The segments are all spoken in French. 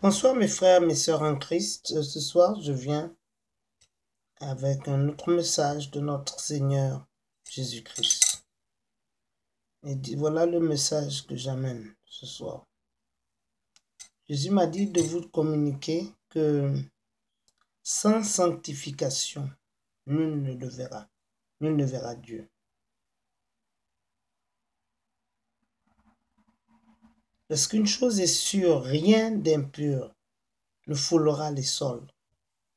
Bonsoir mes frères, mes sœurs en Christ. Ce soir, je viens avec un autre message de notre Seigneur Jésus-Christ. Et voilà le message que j'amène ce soir. Jésus m'a dit de vous communiquer que sans sanctification, nul ne verra Dieu. Parce qu'une chose est sûre, rien d'impur ne foulera les sols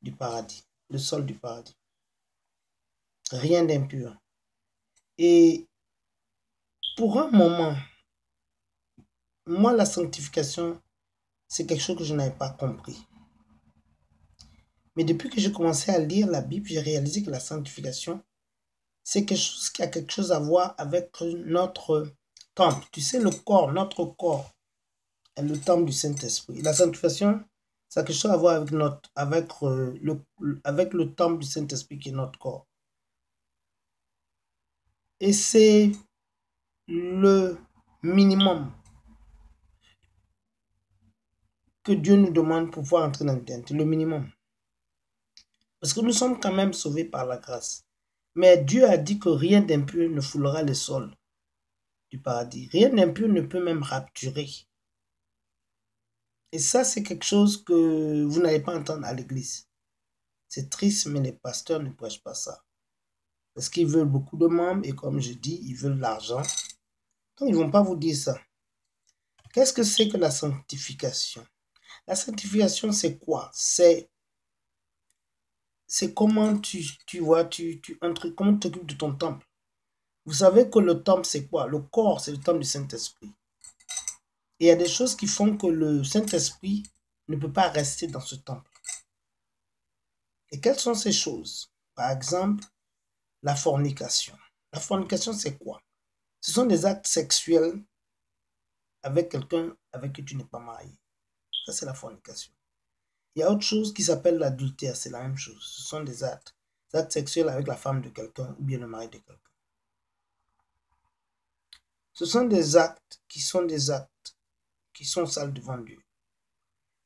du paradis, le sol du paradis. Rien d'impur. Et pour un moment, moi, la sanctification, c'est quelque chose que je n'avais pas compris. Mais depuis que j'ai commencé à lire la Bible, j'ai réalisé que la sanctification, c'est quelque chose qui a quelque chose à voir avec notre temple. Tu sais, le corps, notre corps est le temple du Saint-Esprit. La sanctification, ça a quelque chose à voir avec le temple du Saint-Esprit qui est notre corps. Et c'est le minimum que Dieu nous demande pour pouvoir entrer dans l'éternité, le minimum. Parce que nous sommes quand même sauvés par la grâce. Mais Dieu a dit que rien d'impur ne foulera le sol du paradis. Rien d'impur ne peut même rapturer. Et ça, c'est quelque chose que vous n'allez pas entendre à l'église. C'est triste, mais les pasteurs ne prêchent pas ça. Parce qu'ils veulent beaucoup de membres et comme je dis, ils veulent l'argent. Donc, ils ne vont pas vous dire ça. Qu'est-ce que c'est que la sanctification? La sanctification, c'est quoi? C'est comment comment tu t'occupes de ton temple. Vous savez que le temple, c'est quoi? Le corps, c'est le temple du Saint-Esprit. Et il y a des choses qui font que le Saint-Esprit ne peut pas rester dans ce temple. Et quelles sont ces choses? Par exemple, la fornication. La fornication, c'est quoi? Ce sont des actes sexuels avec quelqu'un avec qui tu n'es pas marié. Ça, c'est la fornication. Il y a autre chose qui s'appelle l'adultère, c'est la même chose. Ce sont des actes sexuels avec la femme de quelqu'un ou bien le mari de quelqu'un. Ce sont des actes qui sont sales devant Dieu.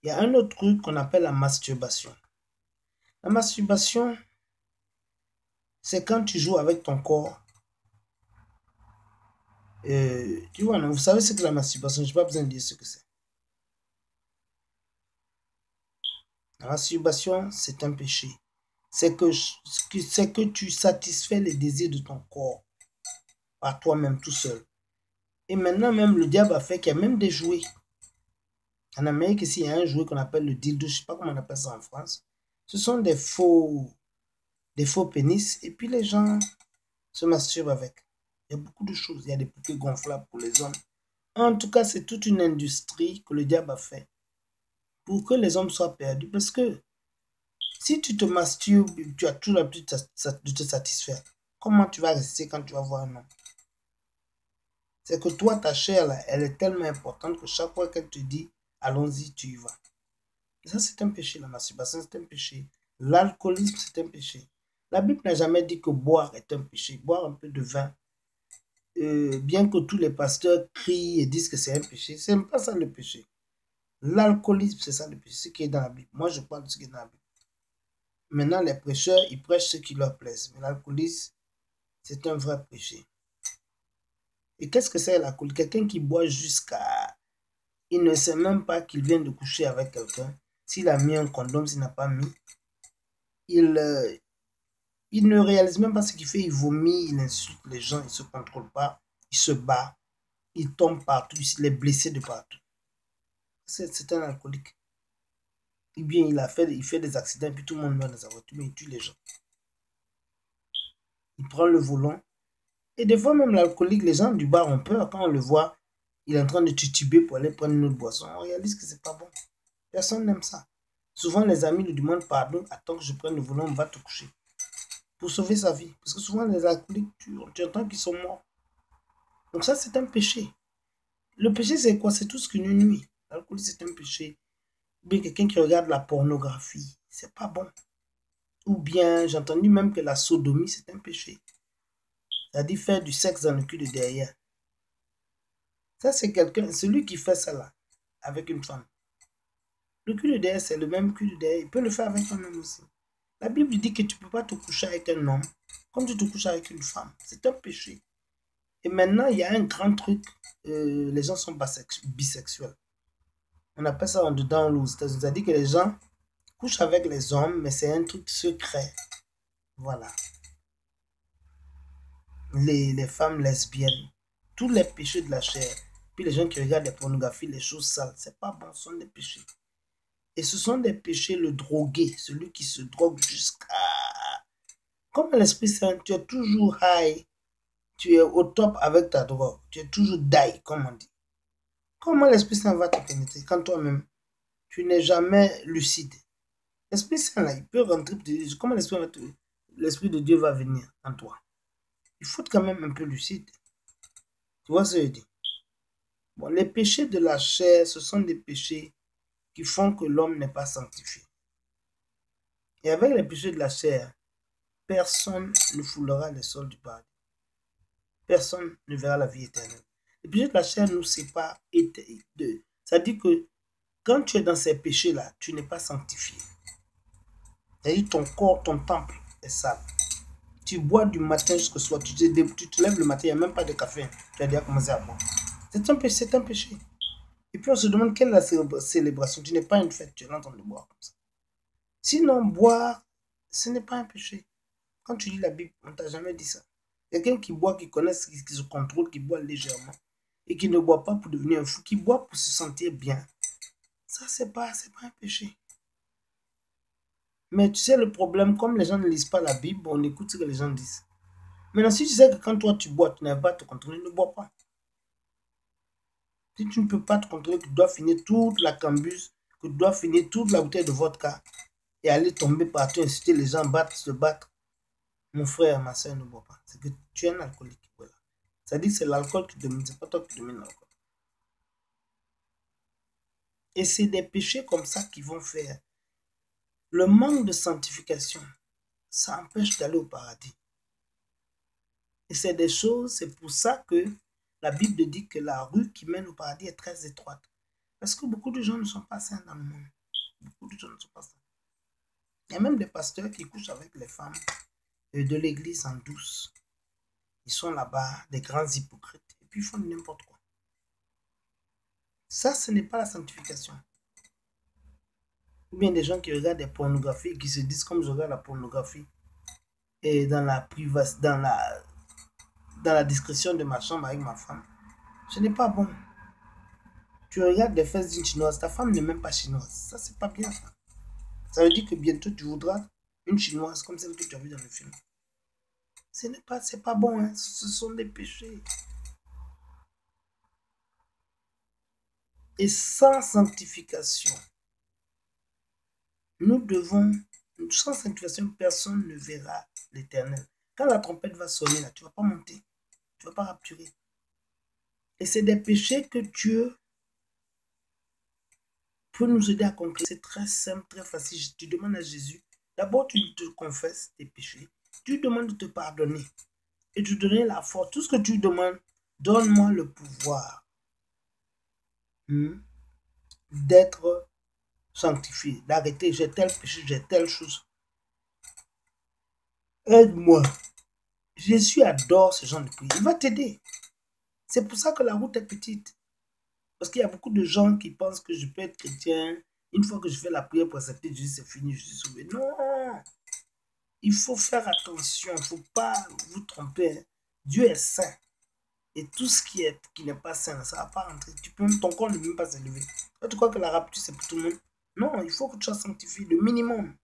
Il y a un autre truc qu'on appelle la masturbation. La masturbation, c'est quand tu joues avec ton corps. Tu vois, non, vous savez ce que la masturbation, je n'ai pas besoin de dire ce que c'est. La masturbation, c'est un péché. C'est que tu satisfais les désirs de ton corps par toi-même tout seul. Et maintenant, même le diable a fait qu'il y a même des jouets. En Amérique, ici, il y a un jouet qu'on appelle le dildo, je ne sais pas comment on appelle ça en France. Ce sont des faux pénis et puis les gens se masturbent avec. Il y a beaucoup de choses. Il y a des poupées gonflables pour les hommes. En tout cas, c'est toute une industrie que le diable a fait pour que les hommes soient perdus. Parce que si tu te masturbes, tu as toujours l'habitude de te satisfaire. Comment tu vas résister quand tu vas voir un homme? C'est que toi, ta chair, là, elle est tellement importante que chaque fois qu'elle te dit, allons-y, tu y vas. Et ça, c'est un péché. La masturbation, c'est un péché. L'alcoolisme, c'est un péché. La Bible n'a jamais dit que boire est un péché. Boire un peu de vin, bien que tous les pasteurs crient et disent que c'est un péché, c'est pas ça le péché. L'alcoolisme, c'est ça le péché, ce qui est dans la Bible. Moi, je parle de ce qui est dans la Bible. Maintenant, les prêcheurs, ils prêchent ce qui leur plaise. Mais l'alcoolisme, c'est un vrai péché. Et qu'est-ce que c'est l'alcool? Quelqu'un qui boit jusqu'à... Il ne sait même pas qu'il vient de coucher avec quelqu'un. S'il a mis un condom, s'il n'a pas mis, il ne réalise même pas ce qu'il fait. Il vomit, il insulte les gens, il ne se contrôle pas, il se bat, il tombe partout, il est blessé de partout. C'est un alcoolique. Ou bien il fait des accidents, puis tout le monde meurt dans sa voiture, mais il tue les gens. Il prend le volant. Et des fois, même l'alcoolique, les gens du bar ont peur quand on le voit. Il est en train de tituber pour aller prendre une autre boisson. On réalise que c'est pas bon. Personne n'aime ça. Souvent, les amis lui demandent pardon. Attends que je prenne le volant, on va te coucher. Pour sauver sa vie. Parce que souvent, les alcooliques, tu entends qu'ils sont morts. Donc ça, c'est un péché. Le péché, c'est quoi? C'est tout ce qui nous nuit. L'alcoolisme, c'est un péché. Ou bien quelqu'un qui regarde la pornographie. C'est pas bon. Ou bien, j'ai entendu même que la sodomie, c'est un péché. C'est-à-dire faire du sexe dans le cul de derrière. Ça, c'est quelqu'un, celui qui fait ça là, avec une femme. Le cul de derrière, c'est le même cul de derrière. Il peut le faire avec un homme aussi. La Bible dit que tu ne peux pas te coucher avec un homme comme tu te couches avec une femme. C'est un péché. Et maintenant, il y a un grand truc. Les gens sont bisexuels. On appelle ça en dedans l'eau. C'est-à-dire que les gens couchent avec les hommes, mais c'est un truc secret. Voilà. Les femmes lesbiennes. Tous les péchés de la chair. Puis les gens qui regardent des pornographies, les choses sales. C'est pas bon, ce sont des péchés. Et ce sont des péchés, le drogué, celui qui se drogue jusqu'à... Comme l'Esprit Saint, tu es toujours high. Tu es au top avec ta drogue. Tu es toujours die, comme on dit. Comment l'Esprit Saint va te pénétrer quand toi-même, tu n'es jamais lucide? L'Esprit Saint, là, il peut rentrer. Comment l'Esprit de Dieu va venir en toi? Il faut être quand même un peu lucide. Tu vois ce que je dis? Bon, les péchés de la chair, ce sont des péchés qui font que l'homme n'est pas sanctifié. Et avec les péchés de la chair, personne ne foulera les sols du paradis. Personne ne verra la vie éternelle. Les péchés de la chair nous séparent de... Ça dit que quand tu es dans ces péchés-là, tu n'es pas sanctifié. C'est-à-dire ton corps, ton temple est sale. Tu bois du matin jusqu'au soir. Tu te lèves le matin, il n'y a même pas de café. Tu as déjà commencé à boire. C'est un péché, c'est un péché. Et puis on se demande quelle est la célébration. Tu n'es pas une fête, tu es en train de boire comme ça. Sinon, boire, ce n'est pas un péché. Quand tu lis la Bible, on ne t'a jamais dit ça. Quelqu'un qui boit, qui connaît, qui se contrôle, qui boit légèrement et qui ne boit pas pour devenir un fou, qui boit pour se sentir bien. Ça, c'est pas un péché. Mais tu sais, le problème, comme les gens ne lisent pas la Bible, on écoute ce que les gens disent. Maintenant, si tu sais que quand toi tu bois, tu n'arrives pas à te contrôler, ne bois pas. Si tu ne peux pas te contrôler, que tu dois finir toute la cambuse, que tu dois finir toute la bouteille de vodka et aller tomber partout, inciter les gens à se battre, mon frère, ma soeur, ne bois pas. C'est que tu es un alcoolique. Voilà. Ça dit que c'est l'alcool qui domine, c'est pas toi qui domine l'alcool. Et c'est des péchés comme ça qui vont faire. Le manque de sanctification, ça empêche d'aller au paradis. Et c'est des choses, c'est pour ça que la Bible dit que la rue qui mène au paradis est très étroite. Parce que beaucoup de gens ne sont pas saints dans le monde. Beaucoup de gens ne sont pas saints. Il y a même des pasteurs qui couchent avec les femmes de l'église en douce. Ils sont là-bas, des grands hypocrites. Et puis ils font n'importe quoi. Ça, ce n'est pas la sanctification. Ou bien des gens qui regardent des pornographies et qui se disent comme je regarde la pornographie et dans la privacité, dans la discrétion de ma chambre avec ma femme. Ce n'est pas bon. Tu regardes des fesses d'une chinoise, ta femme n'est même pas chinoise. Ça, c'est pas bien ça. Ça veut dire que bientôt tu voudras une chinoise comme celle que tu as vue dans le film. C'est pas bon, hein. Ce sont des péchés. Et sans sanctification, sans sanctification, personne ne verra l'éternel. Quand la trompette va sonner, là, tu ne vas pas monter. Tu ne vas pas rapturer. Et c'est des péchés que Dieu peut nous aider à conquérir. C'est très simple, très facile. Tu demandes à Jésus. D'abord, tu te confesses tes péchés. Tu demandes de te pardonner. Et tu donnes la force. Tout ce que tu demandes, donne-moi le pouvoir d'être sanctifié, d'arrêter. J'ai tel péché, j'ai telle chose. Aide-moi. Jésus adore ce genre de prière. Il va t'aider. C'est pour ça que la route est petite. Parce qu'il y a beaucoup de gens qui pensent que je peux être chrétien. Une fois que je fais la prière pour accepter Jésus, c'est fini, je suis sauvé. Non! Il faut faire attention. Il ne faut pas vous tromper. Dieu est saint. Et tout ce qui n'est pas saint, ça ne va pas rentrer. Ton corps ne peut même pas s'élever. Tu crois que la rapture, c'est pour tout le monde? Non, il faut que tu sois sanctifié, le minimum.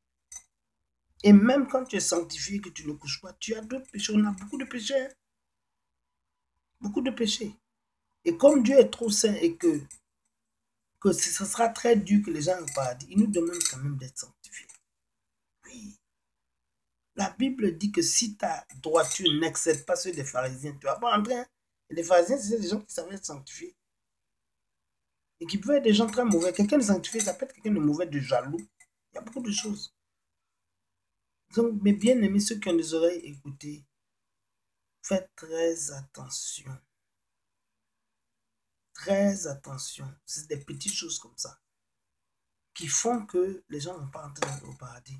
Et même quand tu es sanctifié, que tu ne couches pas, tu as d'autres péchés. On a beaucoup de péchés. Hein? Beaucoup de péchés. Et comme Dieu est trop saint et que ce sera très dur que les gens aient au paradis, il nous demande quand même d'être sanctifiés. Oui. La Bible dit que si ta droiture n'excède pas ceux des pharisiens, tu ne vas pas rentrer. Hein? Et les pharisiens, c'est des gens qui savaient être sanctifiés. Et qui pouvaient être des gens très mauvais. Quelqu'un de sanctifié, ça peut être quelqu'un de mauvais, de jaloux. Il y a beaucoup de choses. Donc, mes bien-aimés, ceux qui ont des oreilles, écoutez, faites très attention. Très attention. C'est des petites choses comme ça qui font que les gens ne vont pas entrer au paradis.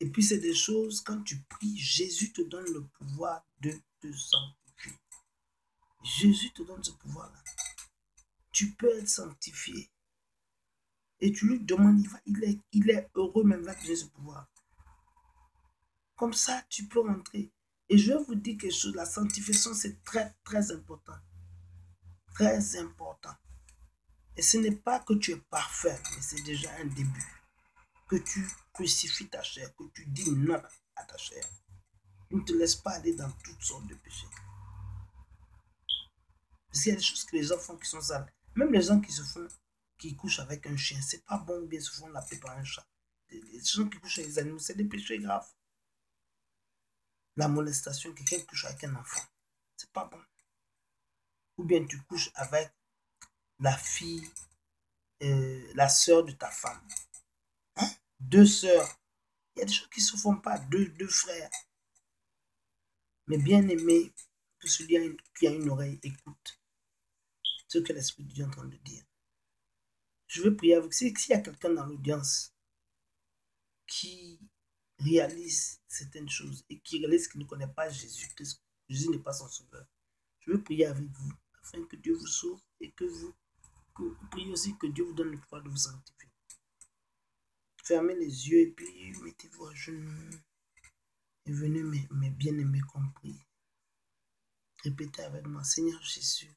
Et puis c'est des choses, quand tu pries, Jésus te donne le pouvoir de te sanctifier. Jésus te donne ce pouvoir-là. Tu peux être sanctifié. Et tu lui demandes, il est heureux même de donner ce pouvoir. Comme ça, tu peux rentrer. Et je vais vous dire quelque chose, la sanctification, c'est très, très important. Très important. Et ce n'est pas que tu es parfait, mais c'est déjà un début. Que tu crucifies ta chair, que tu dis non à ta chair. Ne te laisse pas aller dans toutes sortes de péchés. Parce qu'il y a des choses que les gens font qui sont sales. Même les gens qui couchent avec un chien, c'est pas bon ou bien se font laver par un chat. Les gens qui couchent avec les animaux, c'est des péchés graves. La molestation, quelqu'un couche avec un enfant, c'est pas bon. Ou bien tu couches avec la fille, la sœur de ta femme. Hein? Deux sœurs. Il y a des choses qui ne se font pas, deux frères. Mais bien aimé, que celui qui a une oreille écoute ce que l'Esprit de Dieu est en train de dire. Je veux prier avec vous. S'il y a quelqu'un dans l'audience qui réalise certaines choses et qui réalise qu'il ne connaît pas Jésus, que Jésus n'est pas son sauveur, je veux prier avec vous afin que Dieu vous sauve et que vous priez aussi que Dieu vous donne le pouvoir de vous sanctifier. Fermez les yeux et puis mettez-vous à genoux et venez mes bien-aimés compris. Répétez avec moi, Seigneur Jésus,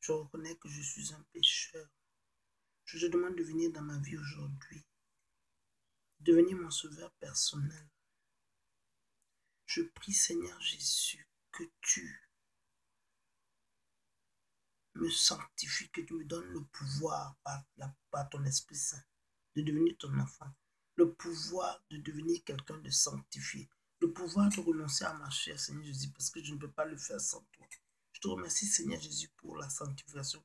je reconnais que je suis un pécheur. Je te demande de venir dans ma vie aujourd'hui, devenir mon sauveur personnel. Je prie, Seigneur Jésus, que tu me sanctifies, que tu me donnes le pouvoir par ton Esprit Saint de devenir ton enfant, le pouvoir de devenir quelqu'un de sanctifié, le pouvoir de renoncer à ma chair, Seigneur Jésus, parce que je ne peux pas le faire sans toi. Je te remercie, Seigneur Jésus, pour la sanctification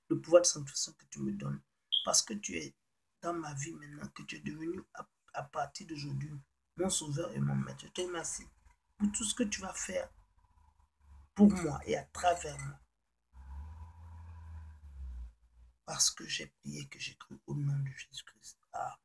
le pouvoir de sanctification que tu me donnes, parce que tu es dans ma vie maintenant, que tu es devenu à partir d'aujourd'hui mon sauveur et mon maître. Je te remercie pour tout ce que tu vas faire pour moi et à travers moi. Parce que j'ai prié, que j'ai cru au nom de Jésus-Christ. Amen.